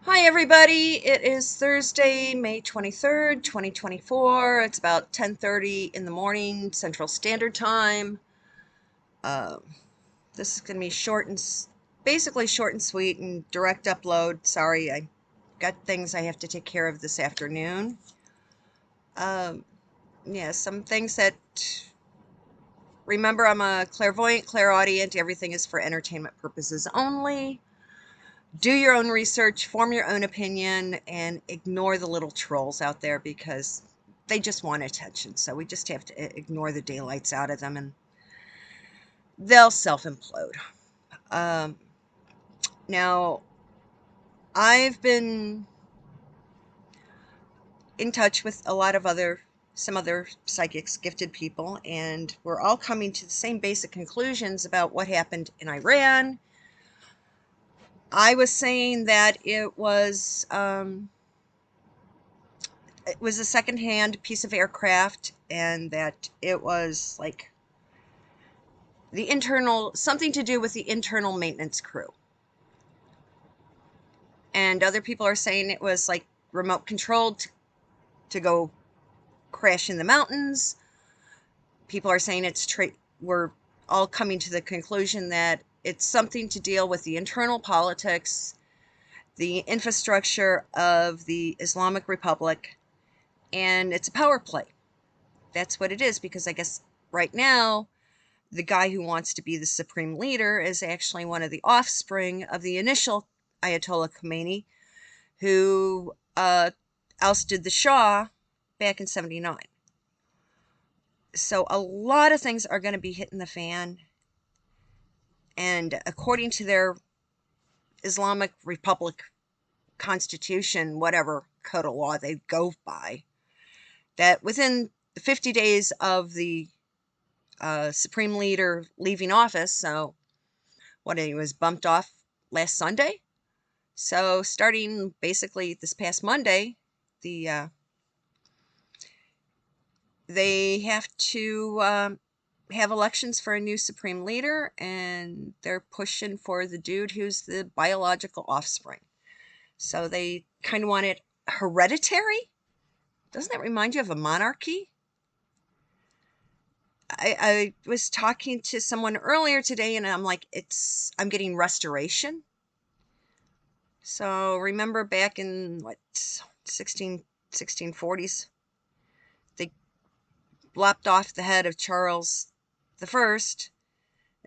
Hi everybody, it is Thursday, May 23rd, 2024. It's about 10:30 in the morning, Central Standard Time. Um, this is going to be basically short and sweet and direct upload. Sorry, I got things I have to take care of this afternoon. Um, yeah, some things that, remember, I'm a clairvoyant, clairaudient. Everything is for entertainment purposes only. Do your own research, form your own opinion, and ignore the little trolls out there because they just want attention. So we just have to ignore the daylights out of them and they'll self implode. Um, Now, I've been in touch with some other psychics, gifted people, and we're all coming to the same basic conclusions about what happened in Iran. I was saying that it was a secondhand piece of aircraft and that it was like the internal something to do with the internal maintenance crew. And other people are saying it was like remote controlled to go crash in the mountains. People are saying we're all coming to the conclusion that it's something to deal with the internal politics, the infrastructure of the Islamic Republic, and it's a power play. That's what it is, because I guess right now the guy who wants to be the supreme leader is actually one of the offspring of the initial Ayatollah Khomeini, who ousted the Shah back in 79. So a lot of things are going to be hitting the fan. And according to their Islamic Republic constitution, whatever code of law they go by, that within the 50 days of the supreme leader leaving office, so what, he was bumped off last Sunday. So starting basically this past Monday, the they have to have elections for a new supreme leader, and they're pushing for the dude who's the biological offspring. So they kind of want it hereditary. Doesn't that remind you of a monarchy? I was talking to someone earlier today, and I'm like, I'm getting restoration. So remember back in what 1640s, they lopped off the head of Charles the First,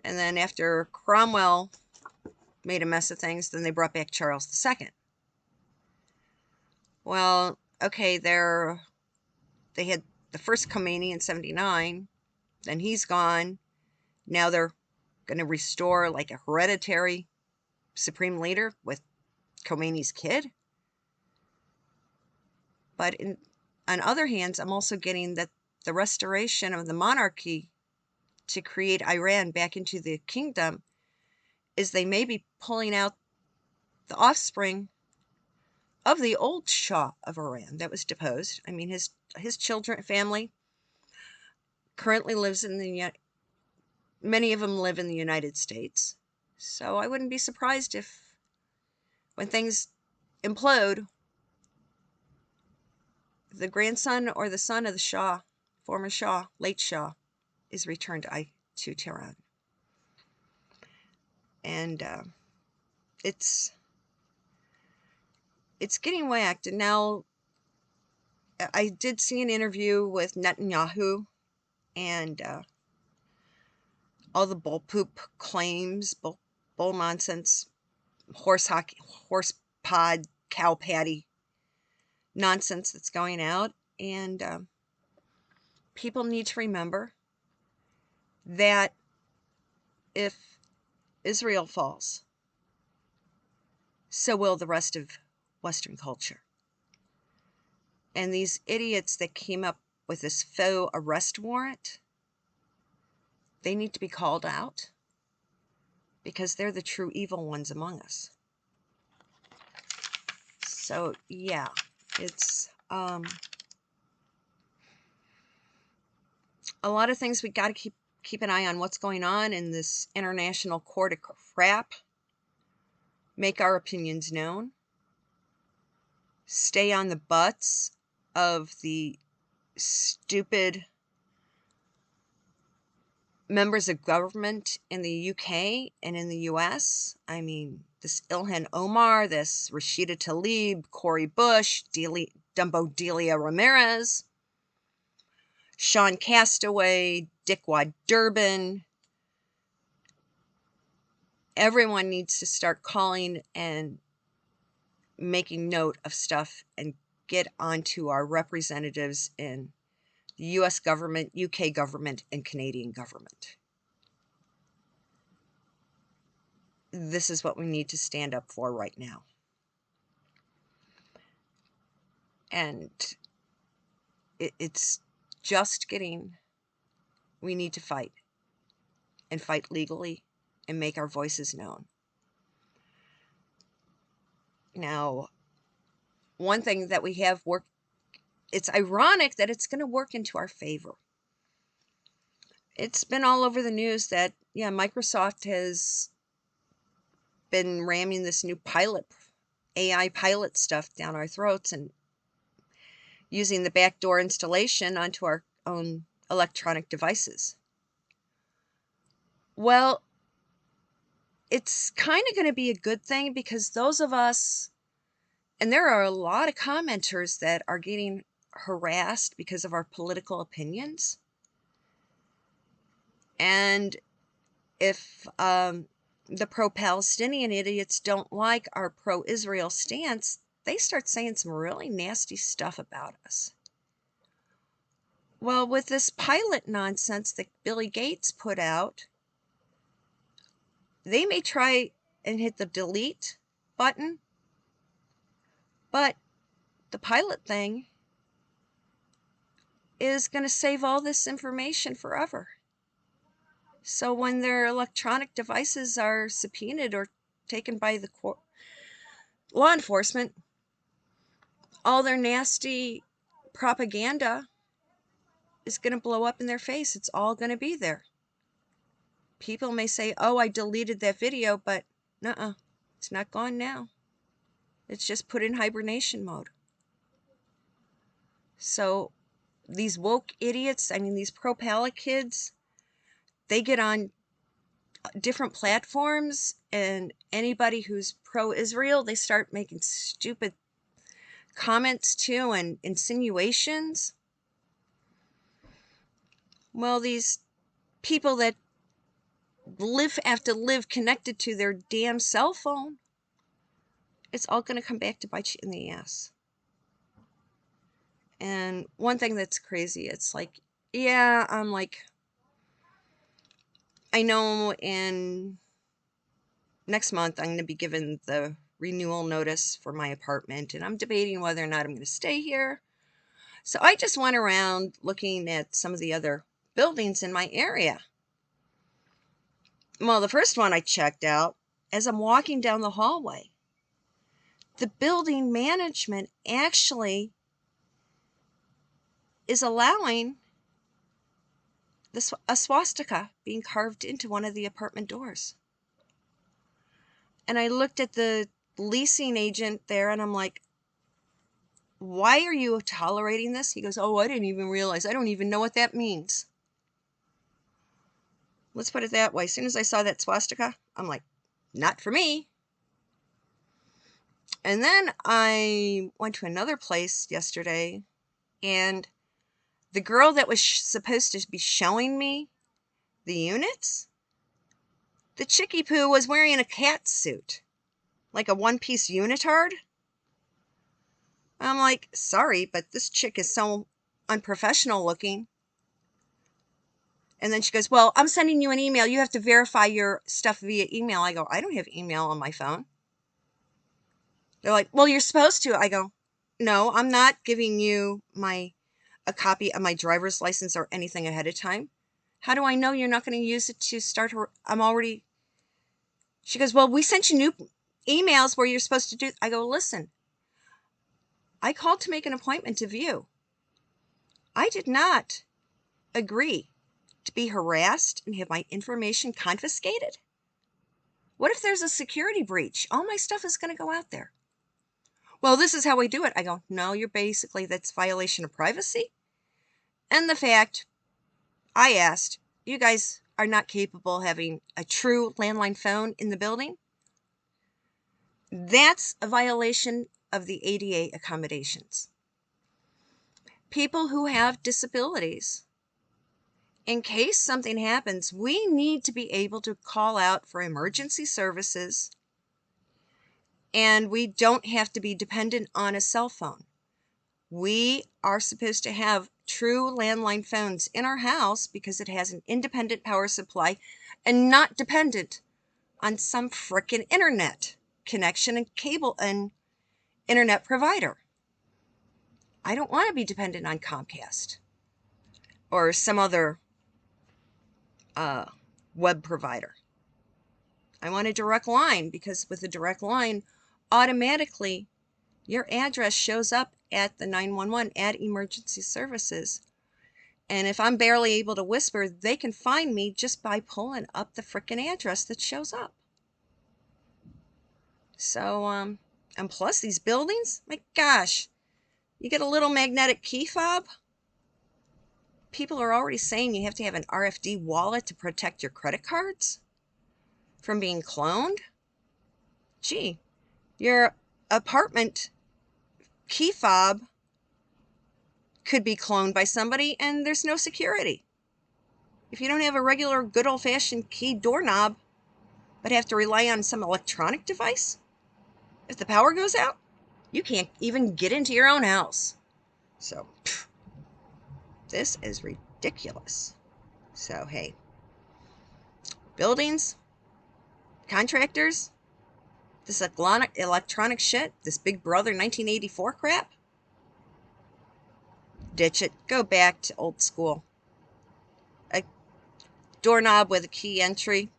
and then after Cromwell made a mess of things, then they brought back Charles the Second. Well, okay, they had the first Khomeini in 79, then he's gone. Now they're going to restore like a hereditary supreme leader with Khomeini's kid. But on other hands, I'm also getting that the restoration of the monarchy to create Iran back into the kingdom is they may be pulling out the offspring of the old Shah of Iran that was deposed. I mean, his family currently lives in many of them live in the United States. So I wouldn't be surprised if when things implode, the grandson or the son of the Shah, former Shah, late Shah, is returned to Tehran. And it's it's getting whacked. And now I did see an interview with Netanyahu, and all the bull poop claims, bull nonsense, horse pod, cow patty nonsense that's going out. And people need to remember that if Israel falls, so will the rest of Western culture. And these idiots that came up with this faux arrest warrant, they need to be called out because they're the true evil ones among us. So yeah, it's a lot of things we got to keep an eye on what's going on in this international court of crap. Make our opinions known. stay on the butts of the stupid members of government in the UK and in the US. I mean, this Ilhan Omar, this Rashida Tlaib, Cori Bush, Dumbo Delia Ramirez, Sean Castaway, Dickwad Durbin. Everyone needs to start calling and making note of stuff and get onto our representatives in the US government, UK government, and Canadian government. This is what we need to stand up for right now. And it's just getting, we need to fight, and fight legally, and make our voices known. Now, one thing that we have worked, it's ironic that it's going to work into our favor. It's been all over the news that, yeah, Microsoft has been ramming this new AI pilot stuff down our throats and using the backdoor installation onto our own electronic devices. Well, it's kind of going to be a good thing, because those of us, and there are a lot of commenters that are getting harassed because of our political opinions. And if the pro-Palestinian idiots don't like our pro-Israel stance, they start saying some really nasty stuff about us. Well, with this pilot nonsense that Billy Gates put out, they may try and hit the delete button, but the pilot thing is going to save all this information forever. So when their electronic devices are subpoenaed or taken by the law enforcement, all their nasty propaganda is going to blow up in their face. It's all going to be there. People may say, oh, I deleted that video, but nuh-uh, it's not gone now. It's just put in hibernation mode. So these woke idiots, I mean, these pro-Pala kids, they get on different platforms, and anybody who's pro-Israel, they start making stupid comments too, and insinuations. Well, these people that have to live connected to their damn cell phone, it's all going to come back to bite you in the ass. And one thing that's crazy, it's like, yeah, I'm like, I know in next month I'm going to be given the renewal notice for my apartment, and I'm debating whether or not I'm going to stay here. So I just went around looking at some of the other buildings in my area. Well, the first one I checked out, as I'm walking down the hallway, the building management actually is allowing a swastika being carved into one of the apartment doors. And I looked at the leasing agent there, and I'm like, why are you tolerating this? He goes, oh, I didn't even realize. I don't even know what that means. Let's put it that way. As soon as I saw that swastika, I'm like, not for me. And then I went to another place yesterday, and the girl that was supposed to be showing me the units, the chickie poo was wearing a cat suit, like a one-piece unitard. I'm like, sorry, but this chick is so unprofessional looking. And then she goes, well, I'm sending you an email. You have to verify your stuff via email. I go, I don't have email on my phone. They're like, well, you're supposed to. I go, no, I'm not giving you a copy of my driver's license or anything ahead of time. How do I know you're not going to use it to start her? She goes, well, we sent you new emails where you're supposed to do. I go, listen, I called to make an appointment to view. I did not agree to be harassed and have my information confiscated. What if there's a security breach? All my stuff is going to go out there. Well, this is how we do it. I go, no, that's violation of privacy. And the fact, I asked, you guys are not capable of having a true landline phone in the building? That's a violation of the ADA accommodations. People who have disabilities, in case something happens, we need to be able to call out for emergency services, and we don't have to be dependent on a cell phone. We are supposed to have true landline phones in our house because it has an independent power supply and not dependent on some frickin' internet connection and cable and internet provider. I don't want to be dependent on Comcast or some other web provider. I want a direct line, because with a direct line, automatically your address shows up at the 911 at emergency services. And if I'm barely able to whisper, they can find me just by pulling up the frickin' address that shows up. So, and plus these buildings, my gosh, you get a little magnetic key fob. People are already saying you have to have an RFD wallet to protect your credit cards from being cloned. Gee, your apartment key fob could be cloned by somebody and there's no security. If you don't have a regular good old-fashioned key doorknob, but have to rely on some electronic device, if the power goes out, you can't even get into your own house. So, this is ridiculous. So, hey, buildings, contractors, this electronic shit, this Big Brother 1984 crap, ditch it. Go back to old school. A doorknob with a key entry.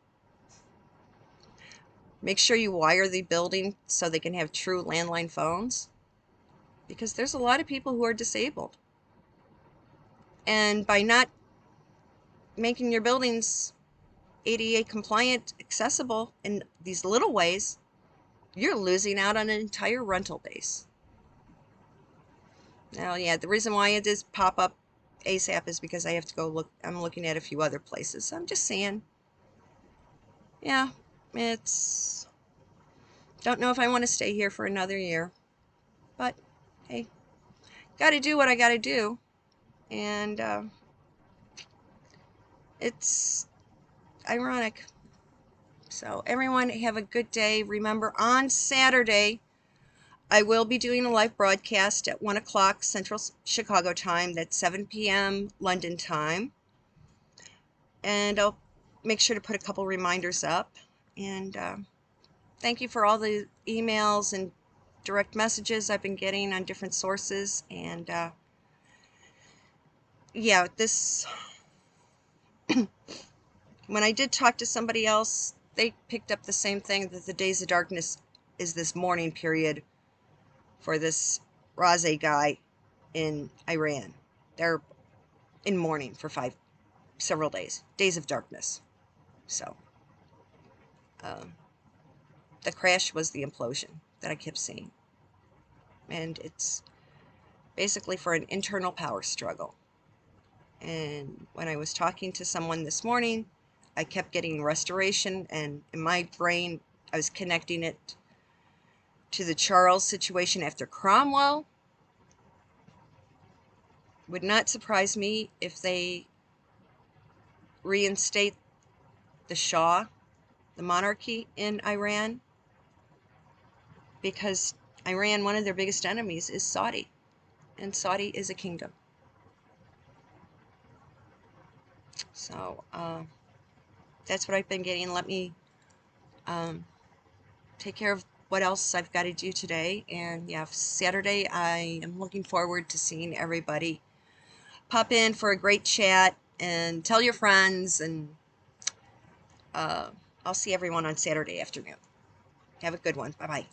Make sure you wire the building so they can have true landline phones, because there's a lot of people who are disabled. And by not making your buildings ADA compliant, accessible in these little ways, you're losing out on an entire rental base. Now, yeah, the reason why it does pop up ASAP is because I have to go look. I'm looking at a few other places. So I'm just saying, yeah, it's, don't know if I want to stay here for another year, but hey, gotta do what I gotta do. And it's ironic. So everyone have a good day. Remember, on Saturday, I will be doing a live broadcast at 1 o'clock Central Chicago time. That's 7 p.m. London time. And I'll make sure to put a couple reminders up. And thank you for all the emails and direct messages I've been getting on different sources. And yeah, this, when I did talk to somebody else, they picked up the same thing, that the days of darkness is this mourning period for this Raza guy in Iran. They're in mourning for several days of darkness. So the crash was the implosion that I kept seeing, and it's basically for an internal power struggle. And when I was talking to someone this morning, I kept getting restoration, and in my brain I was connecting it to the Charles situation after Cromwell. Would not surprise me if they reinstate the Shah, the monarchy in Iran, because Iran, one of their biggest enemies is Saudi, and Saudi is a kingdom. So that's what I've been getting. Let me take care of what else I've got to do today. And yeah, Saturday I am looking forward to seeing everybody. Pop in for a great chat and tell your friends, and I'll see everyone on Saturday afternoon. Have a good one. Bye-bye.